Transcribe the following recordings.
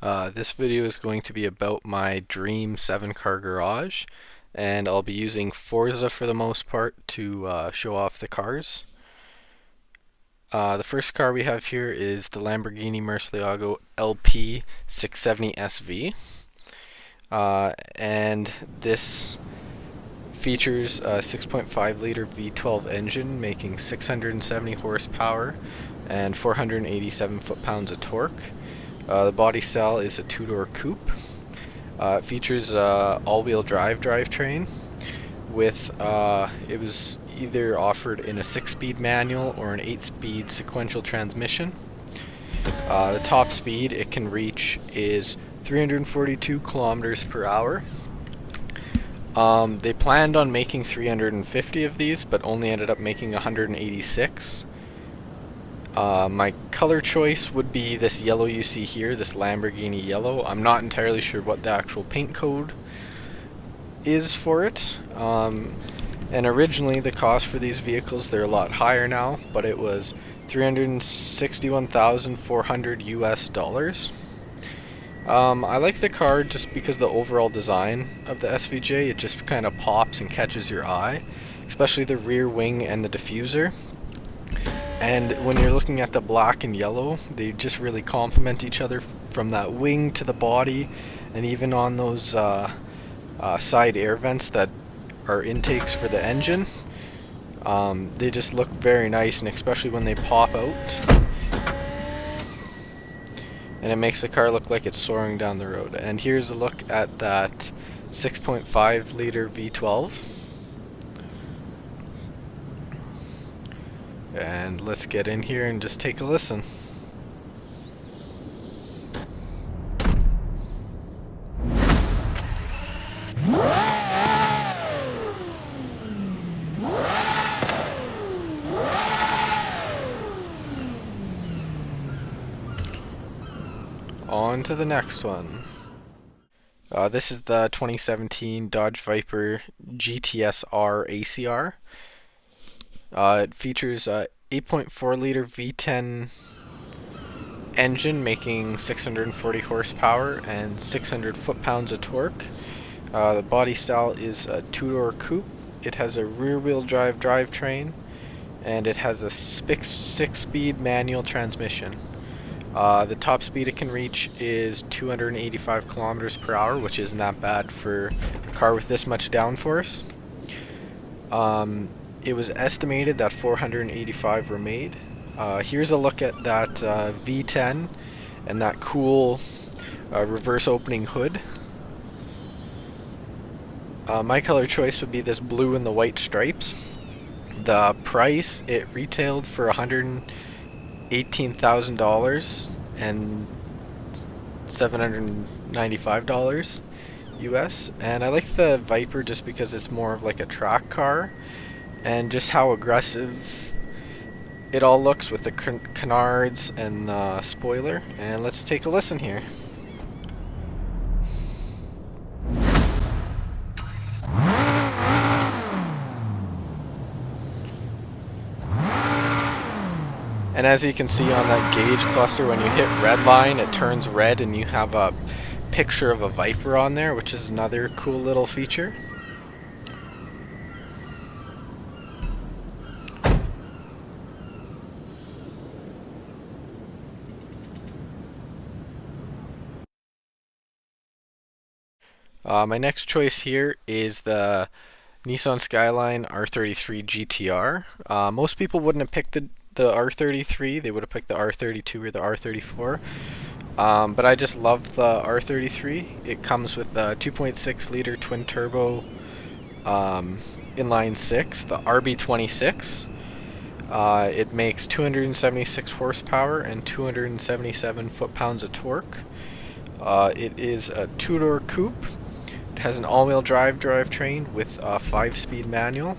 This video is going to be about my dream 7-car garage, and I'll be using Forza for the most part to show off the cars. The first car we have here is the Lamborghini Murcielago LP 670 SV, and this features a 6.5 liter V12 engine making 670 horsepower and 487 foot-pounds of torque. The body style is a two-door coupe. It features a all-wheel drive drivetrain with it was either offered in a 6-speed manual or an 8-speed sequential transmission. The top speed it can reach is 342 kilometers per hour. They planned on making 350 of these, but only ended up making 186. My color choice would be this yellow you see here, this Lamborghini yellow. I'm not entirely sure what the actual paint code is for it. And originally the cost for these vehicles, they're a lot higher now, but it was $361,400 US. I like the car just because the overall design of the SVJ, it just kind of pops and catches your eye, especially the rear wing and the diffuser. And when you're looking at the black and yellow, they just really complement each other from that wing to the body, and even on those side air vents that are intakes for the engine. They just look very nice, and especially when they pop out. And it makes the car look like it's soaring down the road. And here's a look at that 6.5 liter V12. And let's get in here and just take a listen. On to the next one. This is the 2017 Dodge Viper GTS-R ACR. It features a 8.4 liter V10 engine making 640 horsepower and 600 foot-pounds of torque. The body style is a two-door coupe. It has a rear-wheel drive drivetrain, and it has a 6-speed manual transmission. The top speed it can reach is 285 kilometers per hour, which isn't that bad for a car with this much downforce. It was estimated that 485 were made. Here's a look at that V10 and that cool reverse opening hood. My color choice would be this blue and the white stripes. The price, it retailed for $118,000 and $795 US. And I like the Viper just because it's more of like a track car, and just how aggressive it all looks with the canards and the spoiler. And let's take a listen here. And as you can see on that gauge cluster, when you hit red line, it turns red and you have a picture of a Viper on there, which is another cool little feature. My next choice here is the Nissan Skyline R33 GTR. Most people wouldn't have picked the R33, they would have picked the R32 or the R34. But I just love the R33. It comes with a 2.6 liter twin turbo inline 6, the RB26. It makes 276 horsepower and 277 foot-pounds of torque. It is a two-door coupe. It has an all-wheel drive drivetrain with a 5-speed manual.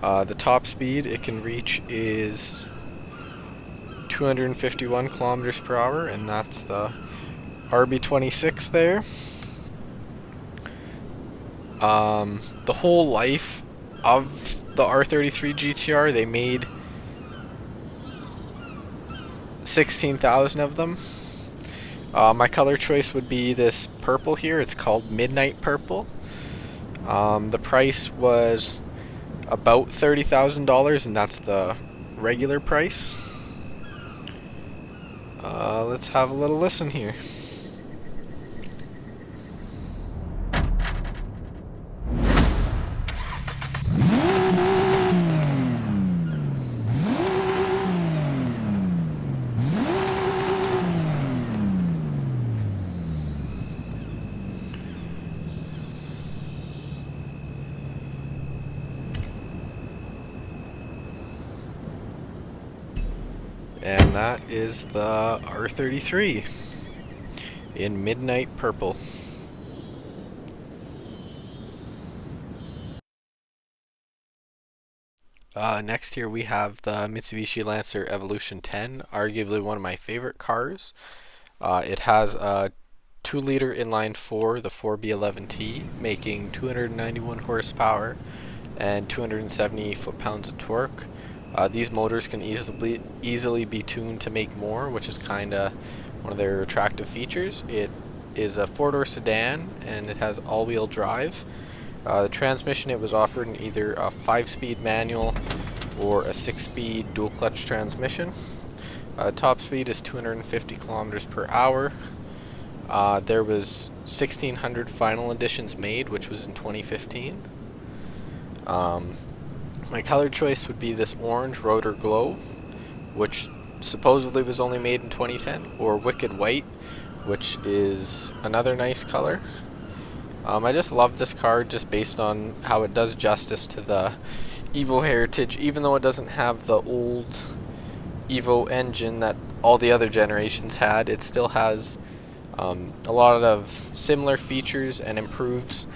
The top speed it can reach is 251 kilometers per hour, and that's the RB26 there. The whole life of the R33 GTR, they made 16,000 of them. My color choice would be this purple here. It's called Midnight Purple. The price was about $30,000, and that's the regular price. Let's have a little listen here. And that is the R33 in Midnight Purple. Next here we have the Mitsubishi Lancer Evolution 10, arguably one of my favorite cars. It has a 2-liter inline 4, the 4B11T, making 291 horsepower and 270 foot-pounds of torque. These motors can easily be tuned to make more, which is kind of one of their attractive features. It is a 4-door sedan, and it has all-wheel drive. The transmission, it was offered in either a 5-speed manual or a 6-speed dual-clutch transmission. Top speed is 250 kilometers per hour. There was 1,600 final editions made, which was in 2015. My color choice would be this orange Rotor Glow, which supposedly was only made in 2010, or Wicked White, which is another nice color. I just love this car just based on how it does justice to the Evo heritage, even though it doesn't have the old Evo engine that all the other generations had. It still has a lot of similar features and improves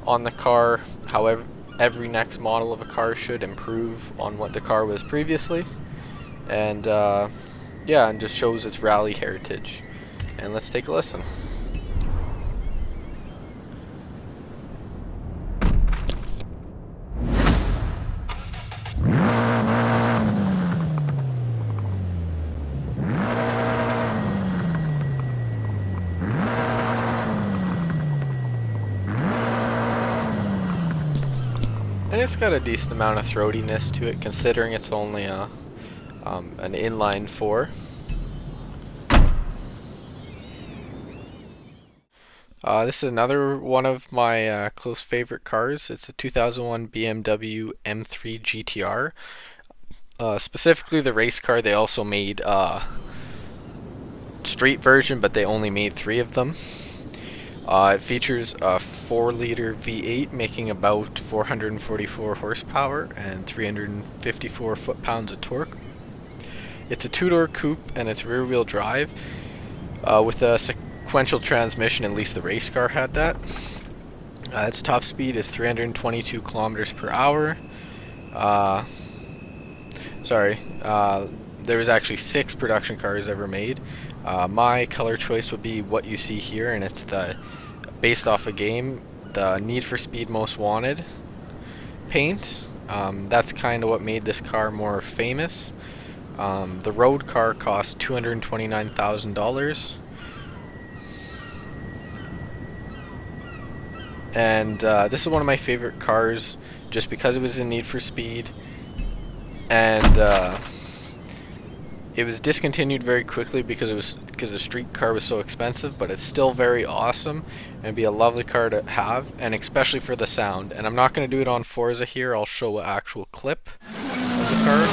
on the car. However, every next model of a car should improve on what the car was previously, and yeah, and just shows its rally heritage. And let's take a listen. And it's got a decent amount of throatiness to it, considering it's only an inline 4. This is another one of my close favorite cars. It's a 2001 BMW M3 GTR. Specifically the race car. They also made a street version, but they only made 3 of them. It features a 4-liter V8 making about 444 horsepower and 354 foot-pounds of torque. It's a 2-door coupe, and it's rear-wheel drive with a sequential transmission. At least the race car had that. Its top speed is 322 kilometers per hour. There was actually 6 production cars ever made. My color choice would be what you see here, and it's based off a game, the Need for Speed Most Wanted paint. That's kind of what made this car more famous. The road car cost $229,000. And this is one of my favorite cars just because it was in Need for Speed, and it was discontinued very quickly because the street car was so expensive, but it's still very awesome and it'd be a lovely car to have, and especially for the sound. And I'm not going to do it on Forza here. I'll show an actual clip of the car.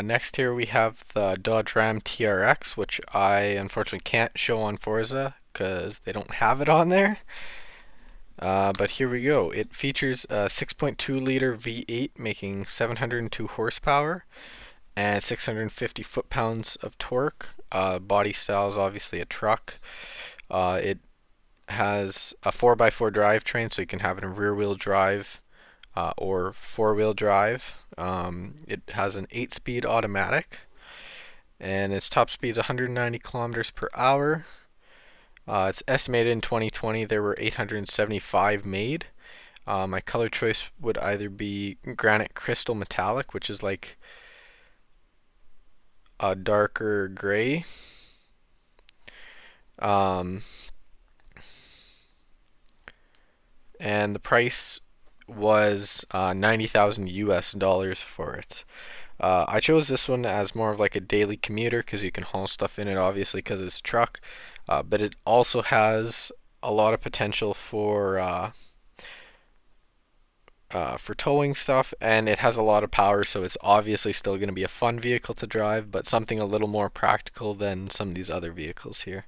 Next here we have the Dodge Ram TRX, which I unfortunately can't show on Forza because they don't have it on there. But here we go. It features a 6.2 liter V8 making 702 horsepower and 650 foot-pounds of torque. Body style is obviously a truck. It has a 4x4 drivetrain, so you can have it in rear-wheel drive or four-wheel drive. It has an 8-speed automatic, and its top speed is 190 kilometers per hour. It's estimated in 2020 there were 875 made. My color choice would either be granite crystal metallic, which is like a darker gray. And the price was 90,000 US dollars for it. I chose this one as more of like a daily commuter because you can haul stuff in it, obviously, because it's a truck. But it also has a lot of potential for towing stuff, and it has a lot of power, so it's obviously still going to be a fun vehicle to drive, but something a little more practical than some of these other vehicles here.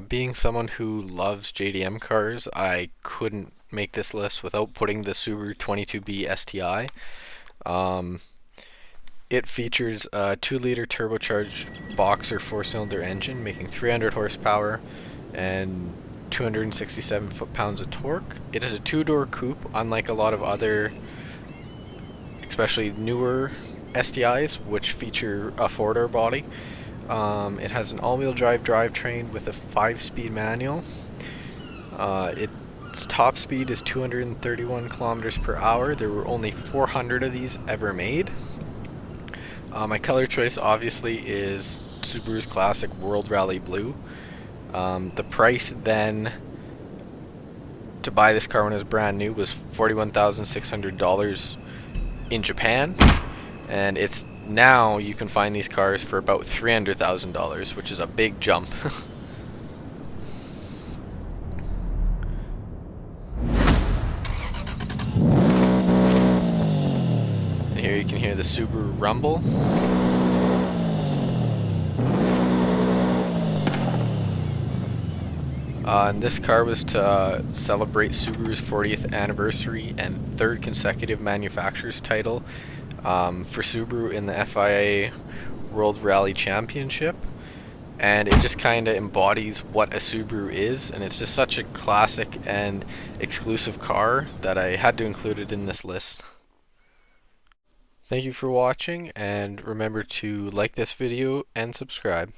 Being someone who loves JDM cars, I couldn't make this list without putting the Subaru 22B STI. It features a 2-liter turbocharged boxer 4-cylinder engine making 300 horsepower and 267 foot-pounds of torque. It is a 2-door coupe, unlike a lot of other, especially newer STIs, which feature a 4-door body. It has an all-wheel drive drivetrain with a 5-speed manual. Its top speed is 231 kilometers per hour. There were only 400 of these ever made. My color choice obviously is Subaru's classic World Rally Blue. The price then to buy this car when it was brand new was $41,600 in Japan, and it's now you can find these cars for about $300,000, which is a big jump. And here you can hear the Subaru rumble. And this car was to celebrate Subaru's 40th anniversary and third consecutive manufacturer's title for Subaru in the FIA World Rally Championship. And it just kind of embodies what a Subaru is, and it's just such a classic and exclusive car that I had to include it in this list. Thank you for watching, and remember to like this video and subscribe.